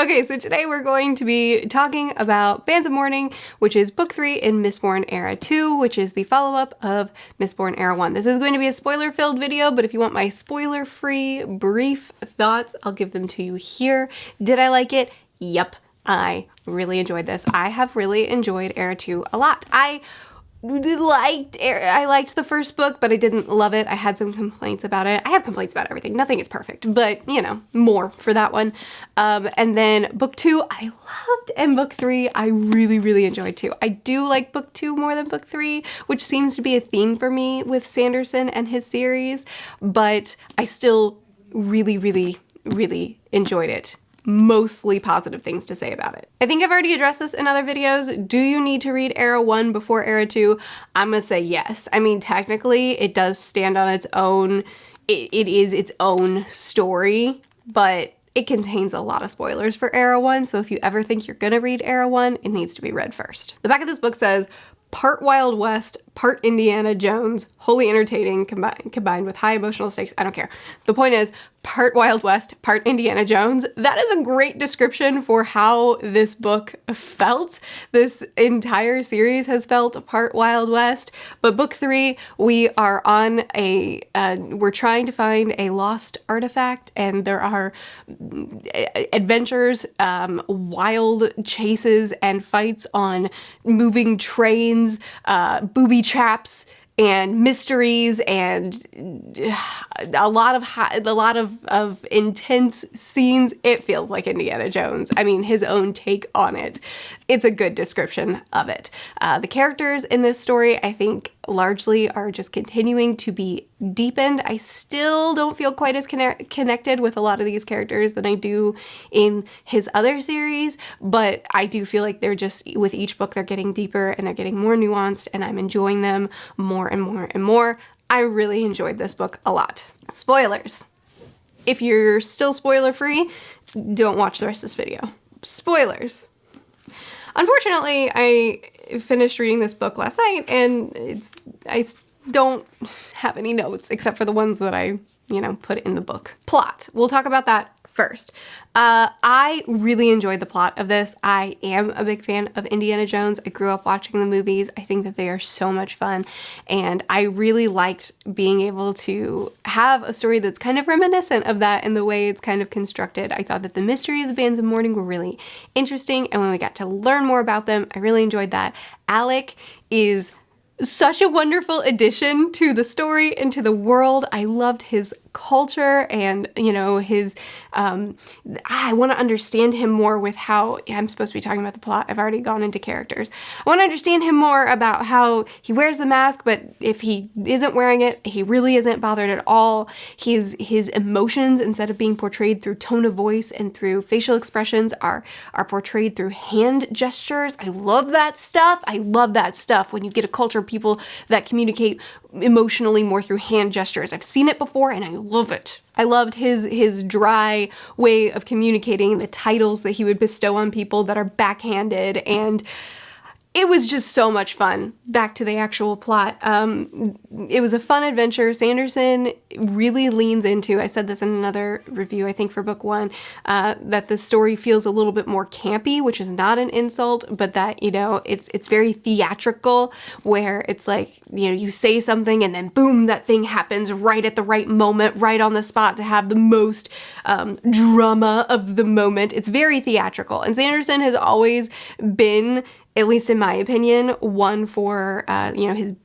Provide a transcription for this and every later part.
Okay, so today we're going to be talking about Bands of Mourning, which is book 3 in Mistborn Era 2, which is the follow-up of Mistborn Era 1. This is going to be a spoiler-filled video, but if you want my spoiler-free, brief thoughts, I'll give them to you here. Did I like it? Yep, I really enjoyed this. I have really enjoyed Era 2 a lot. I liked the first book, but I didn't love it. I had some complaints about it. I have complaints about everything. Nothing is perfect, but you know, more for that one. And then book 2, I loved, and book 3, I really enjoyed too. I do like book 2 more than book 3, which seems to be a theme for me with Sanderson and his series, but I still really enjoyed it. Mostly positive things to say about it. I think I've already addressed this in other videos. Do you need to read Era 1 before Era 2? I'm gonna say yes. I mean, technically it does stand on its own. It is its own story, but it contains a lot of spoilers for Era 1, so if you ever think you're gonna read Era 1, it needs to be read first. The back of this book says, part Wild West, part Indiana Jones, wholly entertaining, combined with high emotional stakes. I don't care. The point is, part Wild West, part Indiana Jones. That is a great description for how this book felt. This entire series has felt part Wild West, but book 3, we are on we're trying to find a lost artifact, and there are adventures, wild chases and fights on moving trains, booby traps, and mysteries, and a lot of intense scenes. It feels like Indiana Jones. I mean, his own take on it. It's a good description of it. The characters in this story, I think, largely are just continuing to be deepened. I still don't feel quite as connected with a lot of these characters than I do in his other series, but I do feel like they're just, with each book, they're getting deeper and they're getting more nuanced, and I'm enjoying them more and more and more. I really enjoyed this book a lot. Spoilers. If you're still spoiler free, don't watch the rest of this video. Spoilers. Unfortunately, I finished reading this book last night, and I don't have any notes except for the ones that I, put in the book. Plot. We'll talk about that first. I really enjoyed the plot of this. I am a big fan of Indiana Jones. I grew up watching the movies. I think that they are so much fun, and I really liked being able to have a story that's kind of reminiscent of that in the way it's kind of constructed. I thought that the mystery of the Bands of Mourning were really interesting, and when we got to learn more about them, I really enjoyed that. Alec is such a wonderful addition to the story and to the world. I loved his culture and, his, I want to understand him more with how, I'm supposed to be talking about the plot. I've already gone into characters. I want to understand him more about how he wears the mask, but if he isn't wearing it, he really isn't bothered at all. His emotions, instead of being portrayed through tone of voice and through facial expressions, are portrayed through hand gestures. I love that stuff. I love that stuff when you get a culture of people that communicate emotionally more through hand gestures. I've seen it before and I love it. I loved his dry way of communicating, the titles that he would bestow on people that are backhanded, and it was just so much fun. Back to the actual plot. It was a fun adventure. Sanderson really leans into, I said this in another review, I think for book 1, that the story feels a little bit more campy, which is not an insult, but that, it's very theatrical, where it's like, you say something and then boom, that thing happens right at the right moment, right on the spot to have the most drama of the moment. It's very theatrical. And Sanderson has always been, at least in my opinion, one for,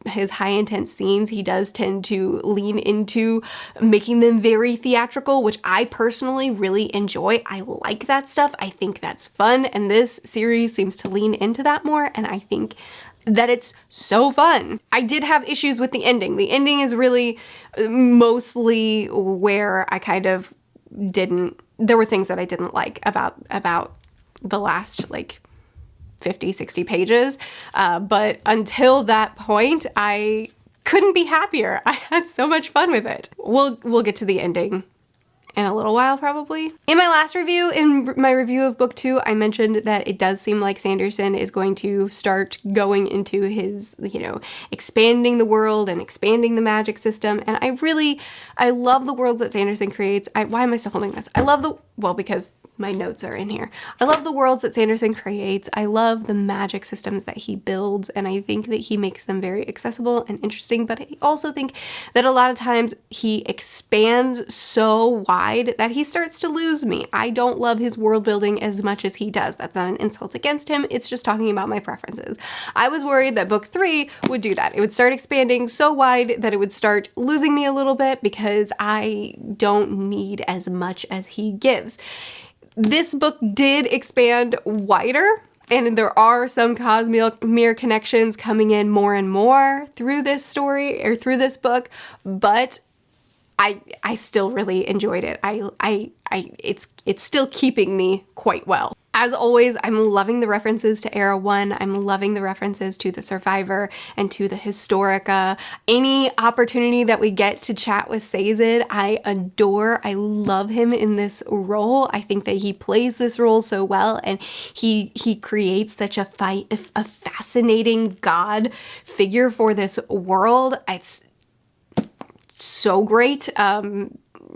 his high intense scenes. He does tend to lean into making them very theatrical, which I personally really enjoy. I like that stuff. I think that's fun. And this series seems to lean into that more. And I think that it's so fun. I did have issues with the ending. The ending is really mostly where I kind of there were things that I didn't like about the last, 50, 60 pages. But until that point, I couldn't be happier. I had so much fun with it. We'll get to the ending in a little while, probably. In my last review, in my review of book 2, I mentioned that it does seem like Sanderson is going to start going into his, expanding the world and expanding the magic system. And I love the worlds that Sanderson creates. Why am I still holding this? I love well, because my notes are in here. I love the worlds that Sanderson creates. I love the magic systems that he builds, and I think that he makes them very accessible and interesting, but I also think that a lot of times he expands so wide that he starts to lose me. I don't love his world building as much as he does. That's not an insult against him. It's just talking about my preferences. I was worried that book 3 would do that. It would start expanding so wide that it would start losing me a little bit because I don't need as much as he gives. This book did expand wider, and there are some Cosmere connections coming in more and more through this story or through this book, but I still really enjoyed it. It's still keeping me quite well. As always, I'm loving the references to Era 1. I'm loving the references to the Survivor and to the Historica. Any opportunity that we get to chat with Sazed, I adore. I love him in this role. I think that he plays this role so well, and he creates such a fascinating god figure for this world. It's so great.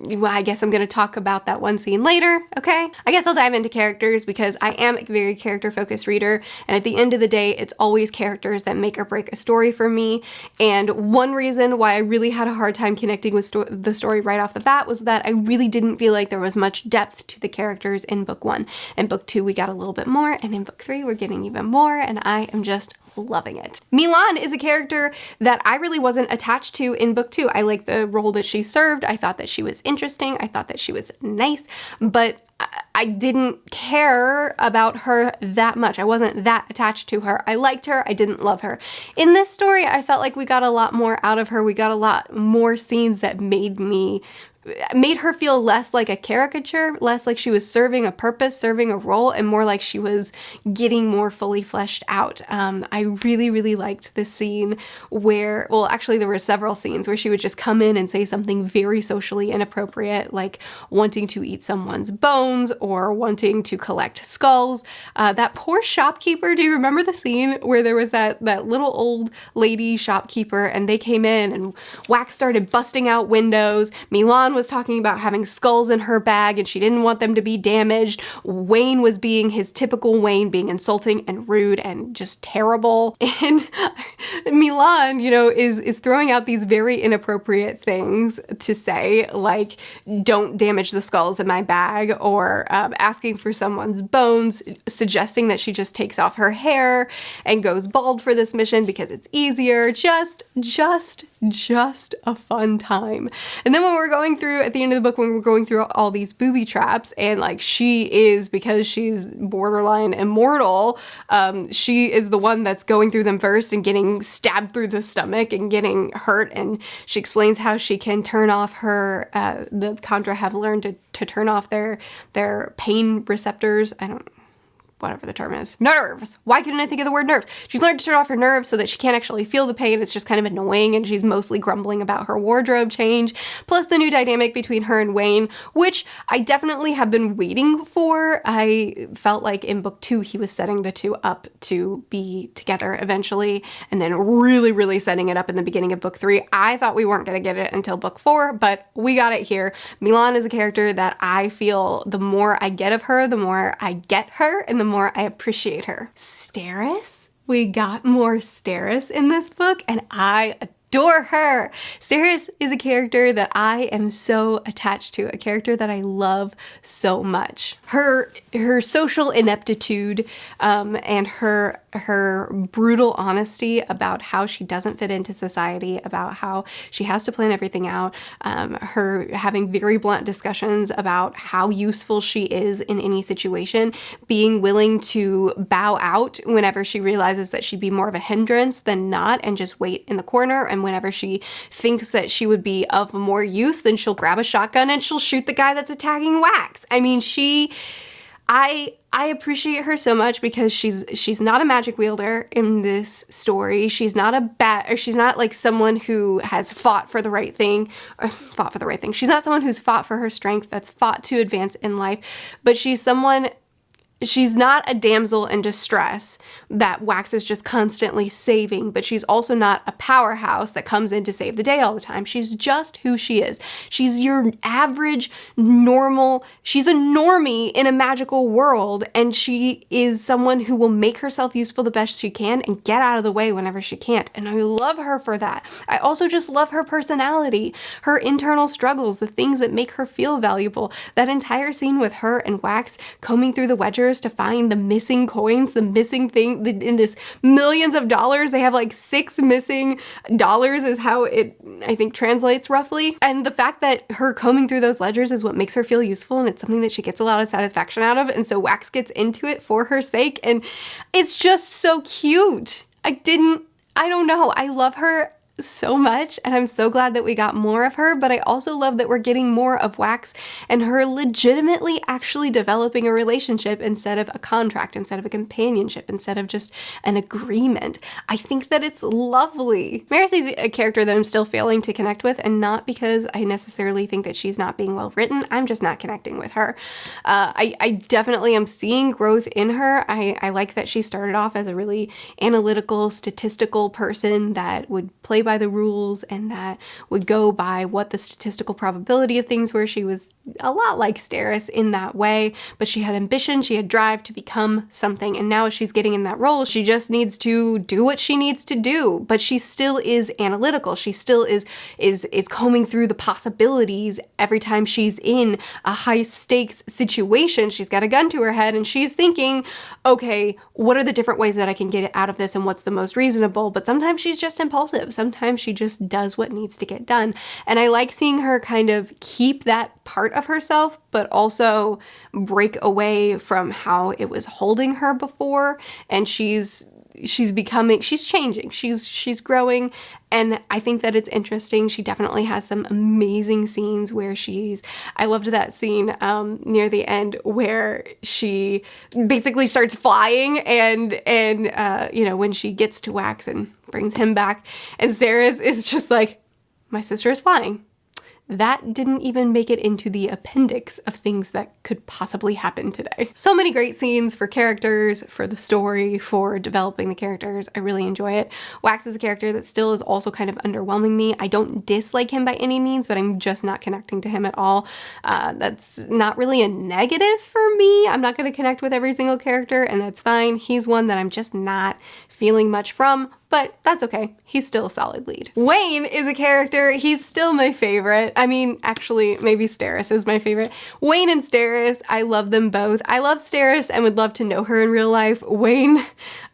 Well, I guess I'm going to talk about that one scene later, okay? I guess I'll dive into characters because I am a very character-focused reader, and at the end of the day, it's always characters that make or break a story for me. And one reason why I really had a hard time connecting with the story right off the bat was that I really didn't feel like there was much depth to the characters in book 1. In book 2, we got a little bit more, and in book 3, we're getting even more, and I am just loving it. Milan is a character that I really wasn't attached to in book 2. I liked the role that she served. I thought that she was interesting. I thought that she was nice, but I didn't care about her that much. I wasn't that attached to her. I liked her. I didn't love her. In this story, I felt like we got a lot more out of her. We got a lot more scenes that made her feel less like a caricature, less like she was serving a purpose, serving a role, and more like she was getting more fully fleshed out. I really, really liked this scene where, well, actually there were several scenes where she would just come in and say something very socially inappropriate, like wanting to eat someone's bones or wanting to collect skulls. That poor shopkeeper, do you remember the scene where there was that little old lady shopkeeper and they came in and wax started busting out windows? Milan was talking about having skulls in her bag and she didn't want them to be damaged. Wayne was being his typical Wayne, being insulting and rude and just terrible. And Milan, is throwing out these very inappropriate things to say, like, don't damage the skulls in my bag, or asking for someone's bones, suggesting that she just takes off her hair and goes bald for this mission because it's easier. Just a fun time. And then when we're going through, at the end of the book, when we're going through all these booby traps, and like she is, because she's borderline immortal, she is the one that's going through them first and getting stabbed through the stomach and getting hurt, and she explains how she can turn off her, the Kandra have learned to turn off their pain receptors. Whatever the term is. Nerves. Why couldn't I think of the word nerves? She's learned to turn off her nerves so that she can't actually feel the pain. It's just kind of annoying, and she's mostly grumbling about her wardrobe change, plus the new dynamic between her and Wayne, which I definitely have been waiting for. I felt like in book 2, he was setting the two up to be together eventually, and then really, really setting it up in the beginning of book 3. I thought we weren't going to get it until book 4, but we got it here. Milan is a character that I feel the more I get of her, the more I get her, and the more I appreciate her. Steris? We got more Steris in this book, and I adore her. Steris is a character that I am so attached to, a character that I love so much. Her social ineptitude, and her brutal honesty about how she doesn't fit into society, about how she has to plan everything out, her having very blunt discussions about how useful she is in any situation, being willing to bow out whenever she realizes that she'd be more of a hindrance than not and just wait in the corner, and whenever she thinks that she would be of more use, then she'll grab a shotgun and she'll shoot the guy that's attacking Wax. I mean, I appreciate her so much because she's not a magic wielder in this story. She's not she's not like someone who has fought for the right thing. She's not someone who's fought for her strength, that's fought to advance in life, but she's someone she's not a damsel in distress that Wax is just constantly saving, but she's also not a powerhouse that comes in to save the day all the time. She's just who she is. She's your average, normal, she's a normie in a magical world, and she is someone who will make herself useful the best she can and get out of the way whenever she can't. And I love her for that. I also just love her personality, her internal struggles, the things that make her feel valuable. That entire scene with her and Wax combing through the wedgers to find the missing coins, the missing thing in this millions of dollars. They have like 6 missing dollars is how it, I think, translates roughly. And the fact that her combing through those ledgers is what makes her feel useful, and it's something that she gets a lot of satisfaction out of. And so Wax gets into it for her sake, and it's just so cute. I don't know. I love her so much, and I'm so glad that we got more of her, but I also love that we're getting more of Wax and her legitimately actually developing a relationship instead of a contract, instead of a companionship, instead of just an agreement. I think that it's lovely. Marcy's a character that I'm still failing to connect with, and not because I necessarily think that she's not being well written. I'm just not connecting with her. I definitely am seeing growth in her. I like that she started off as a really analytical, statistical person that would play by the rules and that would go by what the statistical probability of things were. She was a lot like Steris in that way, but she had ambition, she had drive to become something, and now she's getting in that role. She just needs to do what she needs to do, but she still is analytical. She still is combing through the possibilities every time she's in a high stakes situation. She's got a gun to her head and she's thinking, okay, what are the different ways that I can get out of this and what's the most reasonable? But sometimes she's just impulsive. Sometimes she just does what needs to get done. And I like seeing her kind of keep that part of herself, but also break away from how it was holding her before. And she's changing, she's growing, and I think that it's interesting. She definitely has some amazing scenes where I loved that scene near the end where she basically starts flying and when she gets to Wax and brings him back, and Steris is just like, my sister is flying. That didn't even make it into the appendix of things that could possibly happen today. So many great scenes for characters, for the story, for developing the characters. I really enjoy it. Wax is a character that still is also kind of underwhelming me. I don't dislike him by any means, but I'm just not connecting to him at all. That's not really a negative for me. I'm not going to connect with every single character, and that's fine. He's one that I'm just not feeling much from, but that's okay. He's still a solid lead. Wayne is a character. He's still my favorite. I mean, actually, maybe Steris is my favorite. Wayne and Steris, I love them both. I love Steris and would love to know her in real life. Wayne,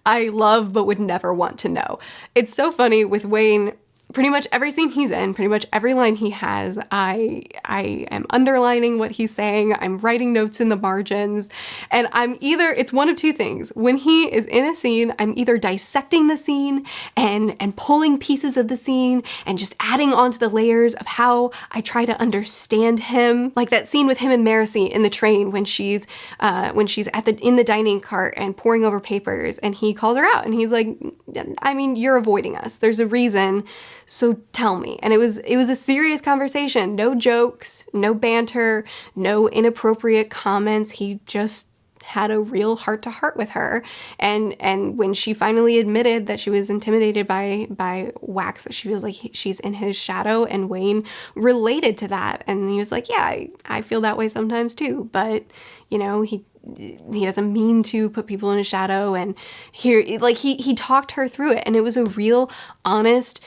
I love but would never want to know. It's so funny with Wayne. Pretty much every scene he's in, pretty much every line he has, I am underlining what he's saying, I'm writing notes in the margins, and it's one of two things. When he is in a scene, I'm either dissecting the scene and pulling pieces of the scene and just adding onto the layers of how I try to understand him. Like that scene with him and Marcy in the train when she's in the dining cart and poring over papers, and he calls her out and he's like, I mean, you're avoiding us. There's a reason. So tell me. And it was a serious conversation. No jokes, no banter, no inappropriate comments. He just had a real heart-to-heart with her. And when she finally admitted that she was intimidated by Wax, she feels like she's in his shadow, and Wayne related to that. And he was like, yeah, I feel that way sometimes too. But, he doesn't mean to put people in his shadow. And he talked her through it. And it was a real, honest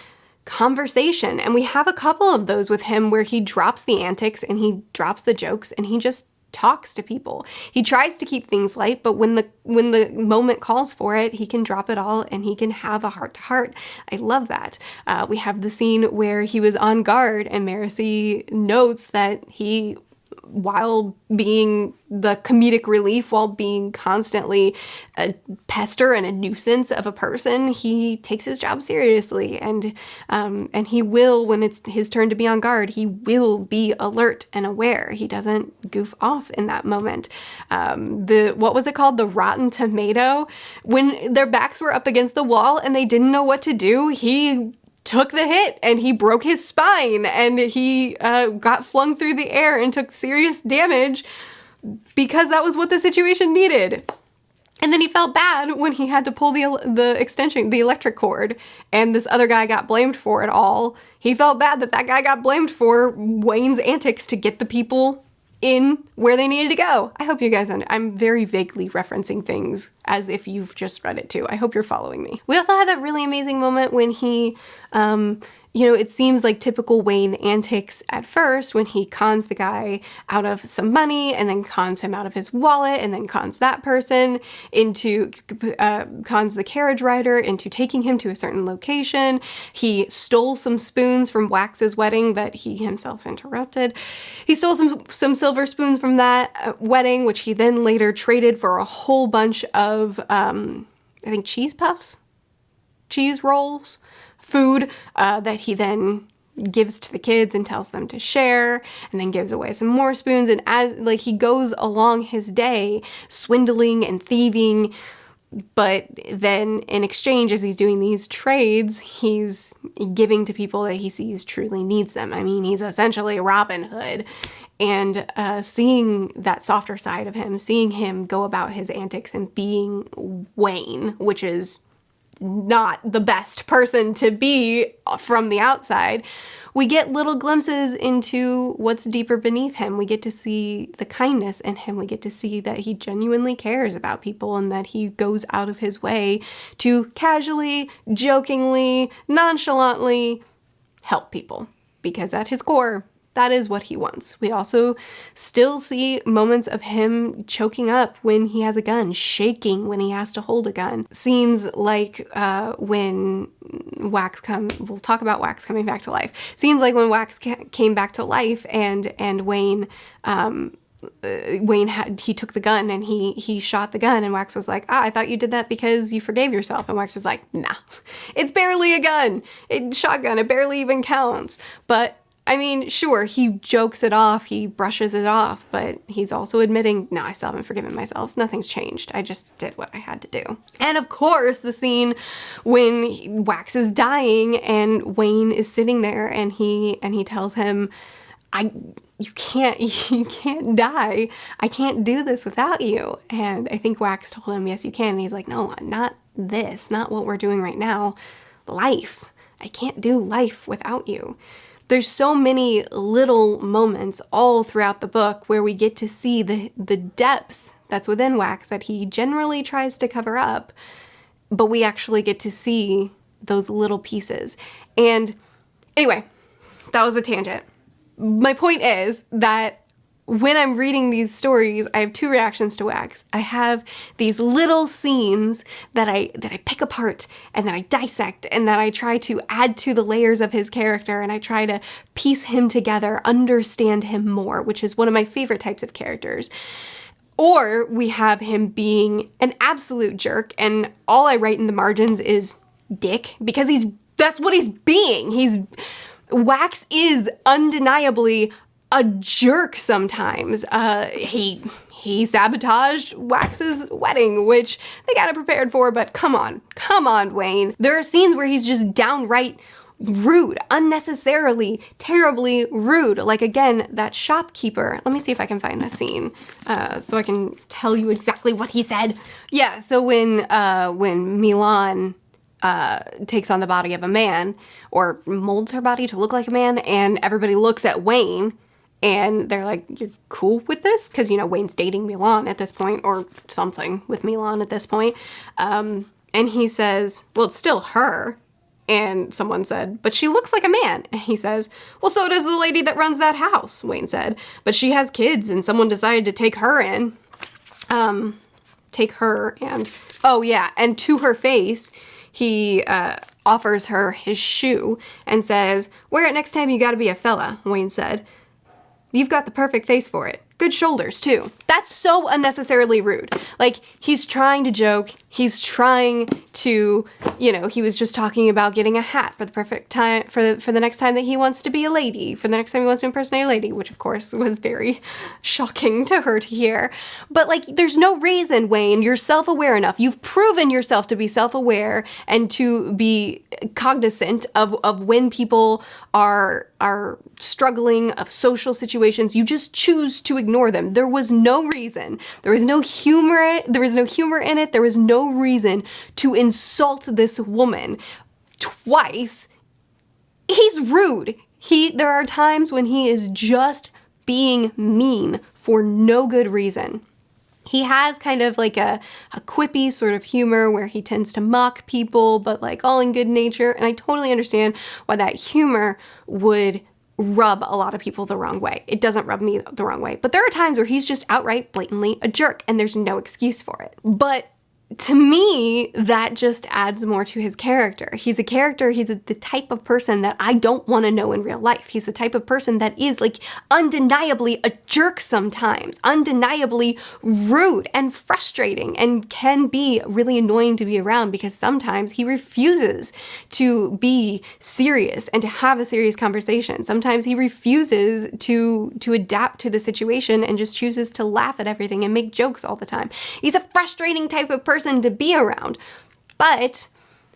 conversation. And we have a couple of those with him where he drops the antics and he drops the jokes and he just talks to people. He tries to keep things light, but when the moment calls for it, he can drop it all and he can have a heart-to-heart. I love that. We have the scene where he was on guard and Marcy notes that he, while being the comedic relief, while being constantly a pester and a nuisance of a person, he takes his job seriously, and he will, when it's his turn to be on guard, he will be alert and aware. He doesn't goof off in that moment. What was it called? The rotten tomato? When their backs were up against the wall and they didn't know what to do, he took the hit and he broke his spine and he got flung through the air and took serious damage, because that was what the situation needed. And then he felt bad when he had to pull the extension, the electric cord, and this other guy got blamed for it all. He felt bad that guy got blamed for Wayne's antics to get the people in where they needed to go. I hope you guys I'm very vaguely referencing things as if you've just read it too. I hope you're following me. We also had that really amazing moment when he, it seems like typical Wayne antics at first, when he cons the guy out of some money and then cons him out of his wallet and then cons that person into, cons the carriage rider into taking him to a certain location. He stole some spoons from Wax's wedding that he himself interrupted. He stole some silver spoons from that wedding, which he then later traded for a whole bunch of, I think cheese puffs, cheese rolls, food that he then gives to the kids and tells them to share, and then gives away some more spoons. And as he goes along his day swindling and thieving, but then in exchange, as he's doing these trades, he's giving to people that he sees truly needs them. I mean, he's essentially Robin Hood. And seeing that softer side of him, seeing him go about his antics and being Wayne, which is not the best person to be from the outside, we get little glimpses into what's deeper beneath him. We get to see the kindness in him. We get to see that he genuinely cares about people and that he goes out of his way to casually, jokingly, nonchalantly help people, because at his core, that is what he wants. We also still see moments of him choking up when he has a gun, shaking when he has to hold a gun. Scenes like when we'll talk about Wax coming back to life. Scenes like when Wax came back to life and Wayne he took the gun and he shot the gun, and Wax was like, I thought you did that because you forgave yourself. And Wax was like, nah, it's barely a gun. Shotgun, it barely even counts. But I mean, sure, he jokes it off, he brushes it off, but he's also admitting, no, I still haven't forgiven myself. Nothing's changed. I just did what I had to do. And of course, the scene when Wax is dying and Wayne is sitting there and he tells him, you can't die. I can't do this without you. And I think Wax told him, yes, you can. And he's like, no, not this, not what we're doing right now. Life. I can't do life without you. There's so many little moments all throughout the book where we get to see the depth that's within Wax that he generally tries to cover up, but we actually get to see those little pieces. And anyway, that was a tangent. My point is that when I'm reading these stories, I have two reactions to Wax. I have these little scenes that I pick apart and that I dissect and that I try to add to the layers of his character, and I try to piece him together, understand him more, which is one of my favorite types of characters. Or we have him being an absolute jerk, and all I write in the margins is dick, because that's what he's being. Wax is undeniably a jerk sometimes. He sabotaged Wax's wedding, which they got it prepared for, but come on, Wayne. There are scenes where he's just downright rude, unnecessarily, terribly rude. Like, again, that shopkeeper. Let me see if I can find this scene so I can tell you exactly what he said. Yeah, so when Milan takes on the body of a man, or molds her body to look like a man, and everybody looks at Wayne, and they're like, you're cool with this? Because, Wayne's dating Milan at this point, or something with Milan at this point. And he says, well, it's still her. And someone said, but she looks like a man. And he says, well, so does the lady that runs that house, Wayne said. But she has kids, and someone decided to take her in. Take her and, oh yeah, and to her face, he offers her his shoe and says, wear it next time you gotta be a fella, Wayne said. You've got the perfect face for it. Good shoulders, too. That's so unnecessarily rude. Like, he's trying to joke. He's trying to, he was just talking about getting a hat for the perfect time, for the next time that he wants to be a lady, for the next time he wants to impersonate a lady, which, of course, was very shocking to her to hear. But, there's no reason, Wayne. You're self-aware enough. You've proven yourself to be self-aware and to be cognizant of when people are struggling, of social situations. You just choose to ignore them. There was no reason. There was no humor. There was no humor in it. There was no reason to insult this woman twice. He's rude. There are times when he is just being mean for no good reason. He has kind of like a quippy sort of humor where he tends to mock people, but like all in good nature. And I totally understand why that humor would rub a lot of people the wrong way. It doesn't rub me the wrong way. But there are times where he's just outright blatantly a jerk and there's no excuse for it. But to me, that just adds more to his character. He's the type of person that I don't want to know in real life. He's the type of person that is like undeniably a jerk sometimes, undeniably rude and frustrating, and can be really annoying to be around because sometimes he refuses to be serious and to have a serious conversation. Sometimes he refuses to adapt to the situation and just chooses to laugh at everything and make jokes all the time. He's a frustrating type of person to be around, but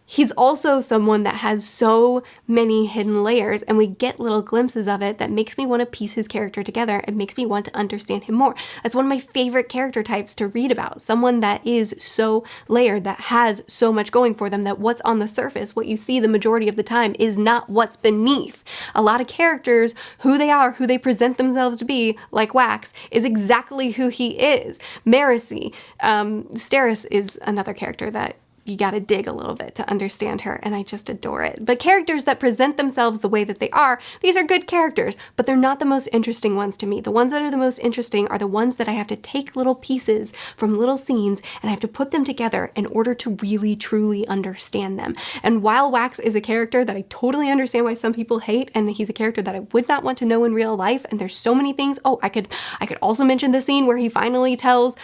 he's also someone that has so many hidden layers, and we get little glimpses of it that makes me want to piece his character together and makes me want to understand him more. That's one of my favorite character types to read about. Someone that is so layered, that has so much going for them, that what's on the surface, what you see the majority of the time, is not what's beneath. A lot of characters, who they are, who they present themselves to be, like Wax, is exactly who he is. Marcy, Steris is another character that you gotta dig a little bit to understand her, and I just adore it. But characters that present themselves the way that they are, these are good characters, but they're not the most interesting ones to me. The ones that are the most interesting are the ones that I have to take little pieces from little scenes and I have to put them together in order to really, truly understand them. And while Wax is a character that I totally understand why some people hate, and he's a character that I would not want to know in real life, and there's so many things. Oh, I could also mention the scene where he finally tells,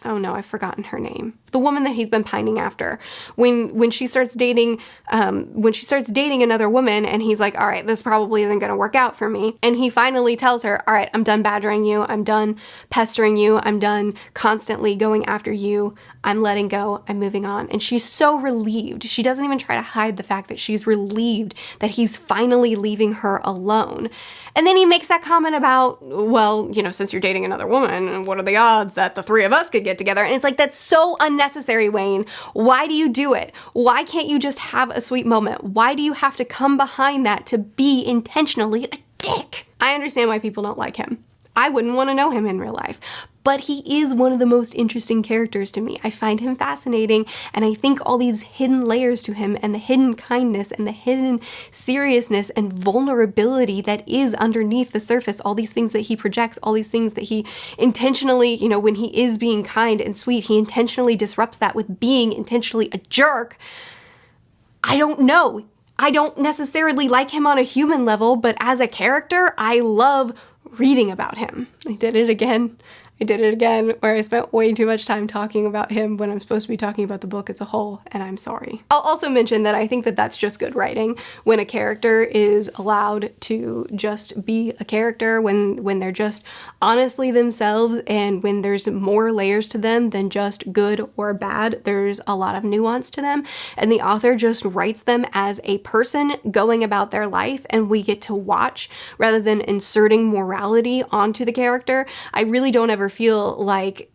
oh no, I've forgotten her name. The woman that he's been pining after. When she starts dating another woman, and he's like, all right, this probably isn't gonna work out for me. And he finally tells her, all right, I'm done badgering you. I'm done pestering you. I'm done constantly going after you. I'm letting go. I'm moving on. And she's so relieved. She doesn't even try to hide the fact that she's relieved that he's finally leaving her alone. And then he makes that comment about, well, since you're dating another woman, what are the odds that the three of us could get together? And it's like, that's so unnecessary, Wayne. Why do you do it? Why can't you just have a sweet moment? Why do you have to come behind that to be intentionally a dick? I understand why people don't like him. I wouldn't want to know him in real life. But he is one of the most interesting characters to me. I find him fascinating, and I think all these hidden layers to him, and the hidden kindness, and the hidden seriousness and vulnerability that is underneath the surface, all these things that he projects, all these things that he intentionally, when he is being kind and sweet, he intentionally disrupts that with being intentionally a jerk. I don't know. I don't necessarily like him on a human level, but as a character, I love reading about him. I did it again, where I spent way too much time talking about him when I'm supposed to be talking about the book as a whole, and I'm sorry. I'll also mention that I think that that's just good writing, when a character is allowed to just be a character, when they're just honestly themselves, and when there's more layers to them than just good or bad. There's a lot of nuance to them, and the author just writes them as a person going about their life, and we get to watch rather than inserting morality onto the character. I really don't ever feel like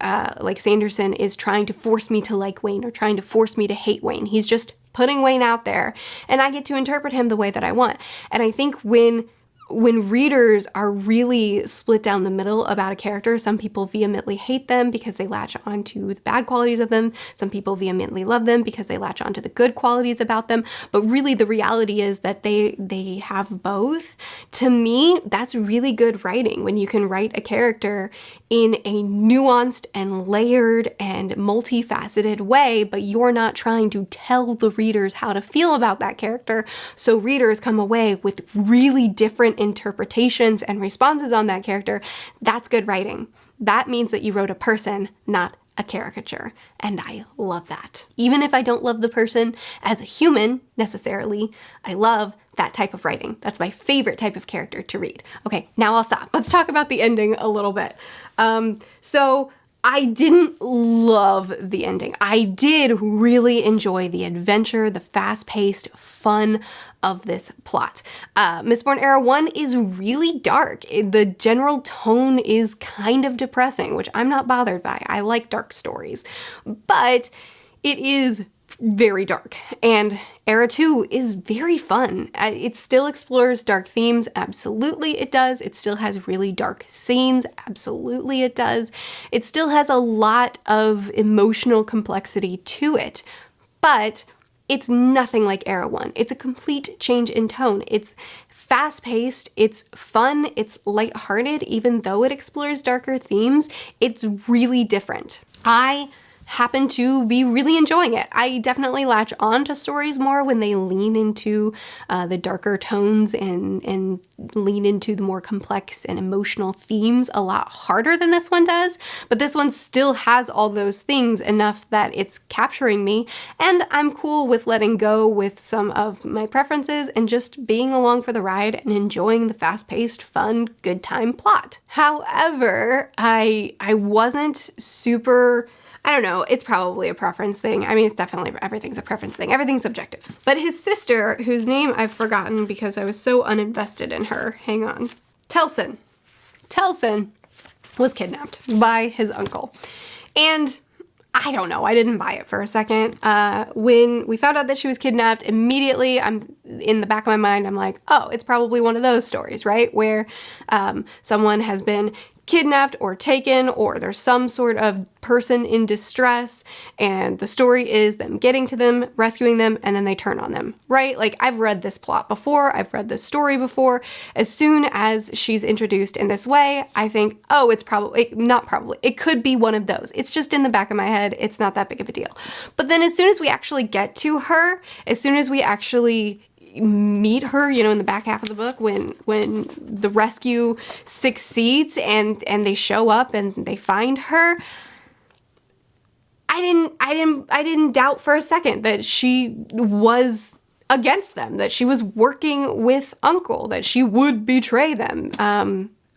Sanderson is trying to force me to like Wayne or trying to force me to hate Wayne. He's just putting Wayne out there, and I get to interpret him the way that I want. And I think when readers are really split down the middle about a character, some people vehemently hate them because they latch onto the bad qualities of them. Some people vehemently love them because they latch onto the good qualities about them. But really the reality is that they have both. To me, that's really good writing, when you can write a character in a nuanced and layered and multifaceted way, but you're not trying to tell the readers how to feel about that character. So readers come away with really different interpretations and responses on that character. That's good writing. That means that you wrote a person, not a caricature. And I love that. Even if I don't love the person as a human necessarily, I love that type of writing. That's my favorite type of character to read. Okay, now I'll stop. Let's talk about the ending a little bit. So I didn't love the ending. I did really enjoy the adventure, the fast-paced fun of this plot. Mistborn Era 1 is really dark. The general tone is kind of depressing, which I'm not bothered by. I like dark stories. But it is very dark, and Era 2 is very fun. It still explores dark themes, absolutely it does. It still has really dark scenes, absolutely it does. It still has a lot of emotional complexity to it, but it's nothing like Era 1. It's a complete change in tone. It's fast-paced, it's fun, it's lighthearted, even though it explores darker themes. It's really different. I happen to be really enjoying it. I definitely latch on to stories more when they lean into the darker tones and lean into the more complex and emotional themes a lot harder than this one does. But this one still has all those things enough that it's capturing me, and I'm cool with letting go with some of my preferences and just being along for the ride and enjoying the fast-paced, fun, good time plot. However, I wasn't super, I don't know, it's probably a preference thing. I mean, it's definitely, everything's a preference thing. Everything's subjective. But his sister, whose name I've forgotten because I was so uninvested in her, hang on. Telson was kidnapped by his uncle. And I don't know, I didn't buy it for a second. When we found out that she was kidnapped, immediately I'm in the back of my mind, I'm like, oh, it's probably one of those stories, right? Where someone has been kidnapped or taken, or there's some sort of person in distress, and the story is them getting to them, rescuing them, and then they turn on them, right? Like, I've read this plot before, I've read this story before. As soon as she's introduced in this way, I think, oh, it's probably, not probably, it could be one of those. It's just in the back of my head, it's not that big of a deal. But then as soon as we actually get to her, as soon as we actually meet her, you know, in the back half of the book, when the rescue succeeds and they show up and they find her, I didn't doubt for a second that she was against them, that she was working with Uncle, that she would betray them.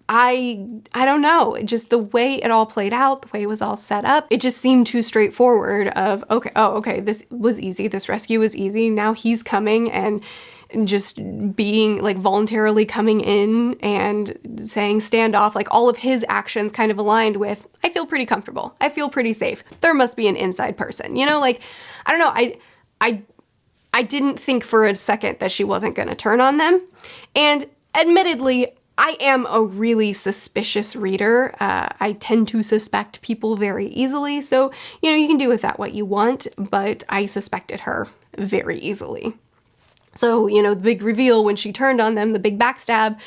I don't know, just the way it all played out, the way it was all set up, it just seemed too straightforward of, okay, this was easy, this rescue was easy, now he's coming and just being like voluntarily coming in and saying stand off, like all of his actions kind of aligned with, I feel pretty comfortable, I feel pretty safe, there must be an inside person, you know, like, I don't know, I didn't think for a second that she wasn't gonna turn on them, and admittedly, I am a really suspicious reader. I tend to suspect people very easily, so, you know, you can do with that what you want, but I suspected her very easily. So, you know, the big reveal when she turned on them, the big backstab,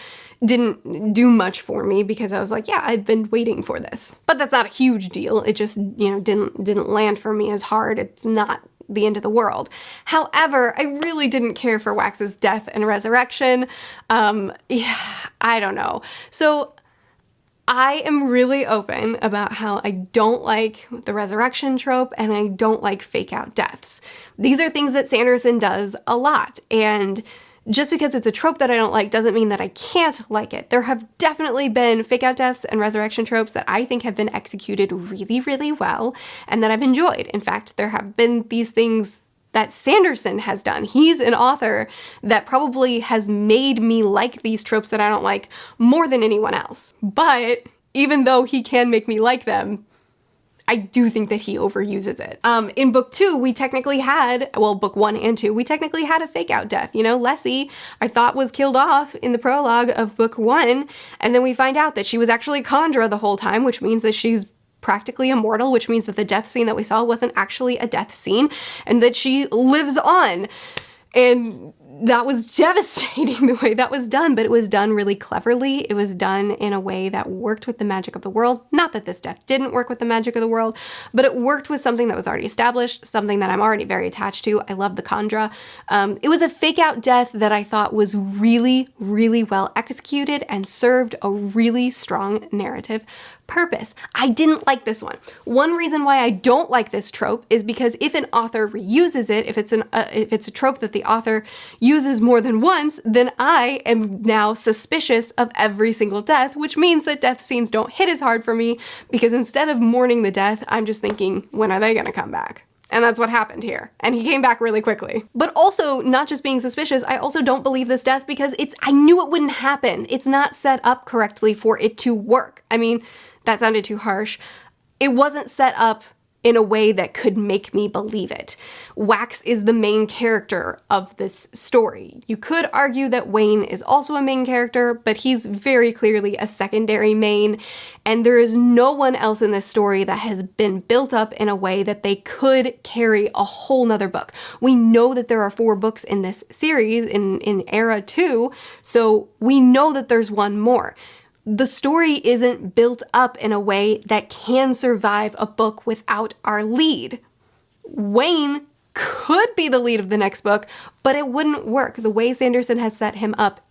didn't do much for me because I was like, yeah, I've been waiting for this. But that's not a huge deal. It just, you know, didn't land for me as hard. It's not the end of the world. However, I really didn't care for Wax's death and resurrection. Yeah, I don't know. So I am really open about how I don't like the resurrection trope and I don't like fake out deaths. These are things that Sanderson does a lot, and just because it's a trope that I don't like doesn't mean that I can't like it. There have definitely been fake out deaths and resurrection tropes that I think have been executed really, really well and that I've enjoyed. In fact, there have been these things that Sanderson has done. He's an author that probably has made me like these tropes that I don't like more than anyone else. But even though he can make me like them, I do think that he overuses it. In book 2, we technically had, well, book 1 and 2, we technically had a fake out death. You know, Lessie, I thought was killed off in the prologue of book 1, and then we find out that she was actually Khandra the whole time, which means that she's practically immortal, which means that the death scene that we saw wasn't actually a death scene, and that she lives on. And that was devastating the way that was done, but it was done really cleverly. It was done in a way that worked with the magic of the world. Not that this death didn't work with the magic of the world, but it worked with something that was already established, something that I'm already very attached to. I love the Khandra. It was a fake out death that I thought was really, really well executed and served a really strong narrative purpose. I didn't like this one. One reason why I don't like this trope is because if an author reuses it, if it's a trope that the author uses more than once, then I am now suspicious of every single death, which means that death scenes don't hit as hard for me, because instead of mourning the death, I'm just thinking, when are they gonna come back? And that's what happened here. And he came back really quickly. But also, not just being suspicious, I also don't believe this death because I knew it wouldn't happen. It's not set up correctly for it to work. I mean, that sounded too harsh. It wasn't set up in a way that could make me believe it. Wax is the main character of this story. You could argue that Wayne is also a main character, but he's very clearly a secondary main, and there is no one else in this story that has been built up in a way that they could carry a whole nother book. We know that there are 4 books in this series, in Era 2, so we know that there's one more. The story isn't built up in a way that can survive a book without our lead. Wayne could be the lead of the next book, but it wouldn't work. The way Sanderson has set him up,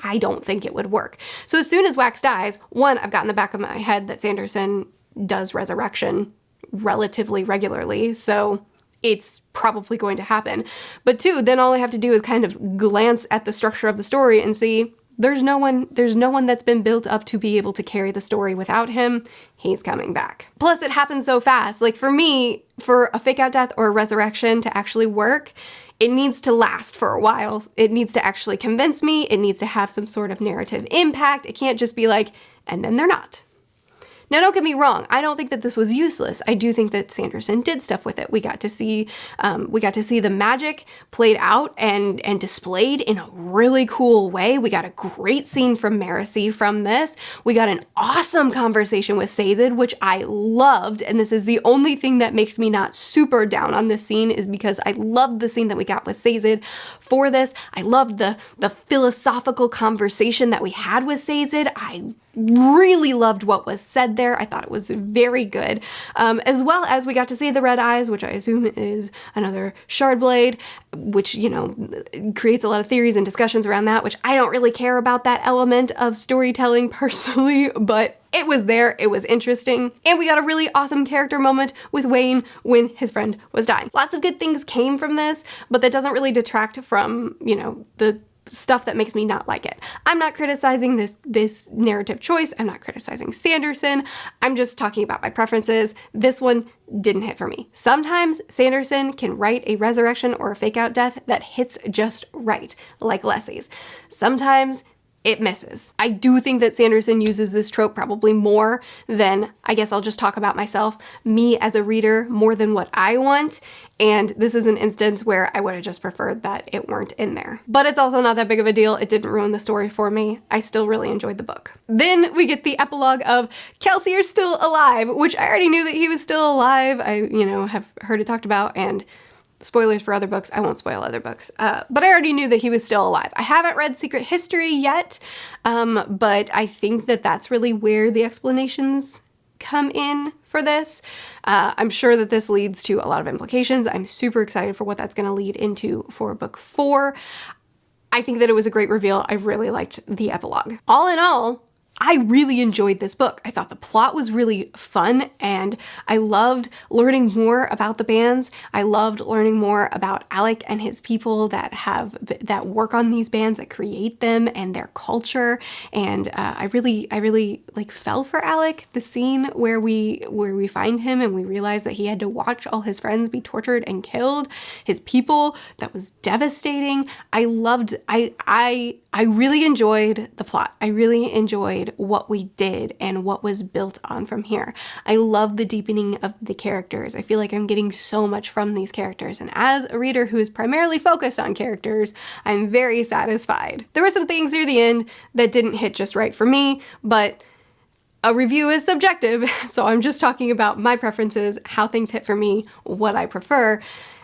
I don't think it would work. So as soon as Wax dies, one, I've got in the back of my head that Sanderson does resurrection relatively regularly, so it's probably going to happen. But 2, then all I have to do is kind of glance at the structure of the story and see there's no one that's been built up to be able to carry the story without him. He's coming back. Plus, it happens so fast. Like, for me, for a fake out death or a resurrection to actually work, it needs to last for a while. It needs to actually convince me. It needs to have some sort of narrative impact. It can't just be like, and then they're not. Now, don't get me wrong. I don't think that this was useless. I do think that Sanderson did stuff with it. We got to see the magic played out and displayed in a really cool way. We got a great scene from Marcy from this. We got an awesome conversation with Sazed, which I loved. And this is the only thing that makes me not super down on this scene, is because I loved the scene that we got with Sazed for this. I loved the philosophical conversation that we had with Sazed. I really loved what was said there. I thought it was very good. As well as we got to see the red eyes, which I assume is another shard blade, which, creates a lot of theories and discussions around that, which I don't really care about that element of storytelling personally, but it was there, it was interesting. And we got a really awesome character moment with Wayne when his friend was dying. Lots of good things came from this, but that doesn't really detract from, the stuff that makes me not like it. I'm not criticizing this narrative choice. I'm not criticizing Sanderson. I'm just talking about my preferences. This one didn't hit for me. Sometimes Sanderson can write a resurrection or a fake out death that hits just right, like Leslie's. Sometimes it misses. I do think that Sanderson uses this trope probably more than, I guess I'll just talk about myself, me as a reader, more than what I want. And this is an instance where I would have just preferred that it weren't in there. But it's also not that big of a deal. It didn't ruin the story for me. I still really enjoyed the book. Then we get the epilogue of Kelsier's still alive, which I already knew that he was still alive. I, have heard it talked about, and spoilers for other books. I won't spoil other books. But I already knew that he was still alive. I haven't read Secret History yet, but I think that that's really where the explanations come in for this. I'm sure that this leads to a lot of implications. I'm super excited for what that's going to lead into for book 4. I think that it was a great reveal. I really liked the epilogue. All in all, I really enjoyed this book. I thought the plot was really fun, and I loved learning more about the bands. I loved learning more about Alec and his people that work on these bands, that create them, and their culture. And I really fell for Alec. The scene where we find him and we realize that he had to watch all his friends be tortured and killed, his people, that was devastating. I really enjoyed the plot. I really enjoyed what we did and what was built on from here. I love the deepening of the characters. I feel like I'm getting so much from these characters, and as a reader who is primarily focused on characters, I'm very satisfied. There were some things near the end that didn't hit just right for me, but a review is subjective, so I'm just talking about my preferences, how things hit for me, what I prefer.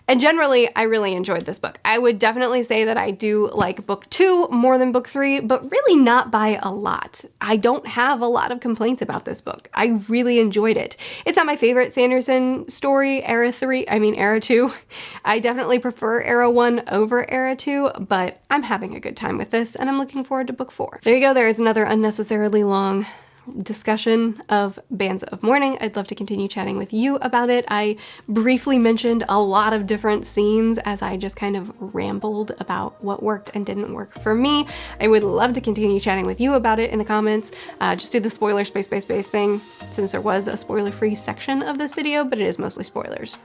And generally, I really enjoyed this book. I would definitely say that I do like book 2 more than book 3, but really not by a lot. I don't have a lot of complaints about this book. I really enjoyed it. It's not my favorite Sanderson story, Era 2. I definitely prefer Era 1 over Era 2, but I'm having a good time with this, and I'm looking forward to book 4. There you go. There is another unnecessarily long discussion of Bands of Mourning. I'd love to continue chatting with you about it. I briefly mentioned a lot of different scenes as I just kind of rambled about what worked and didn't work for me. I would love to continue chatting with you about it in the comments. Just do the spoiler space thing, since there was a spoiler-free section of this video, but it is mostly spoilers.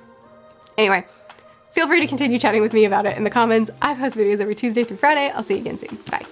Anyway, feel free to continue chatting with me about it in the comments. I post videos every Tuesday through Friday. I'll see you again soon. Bye.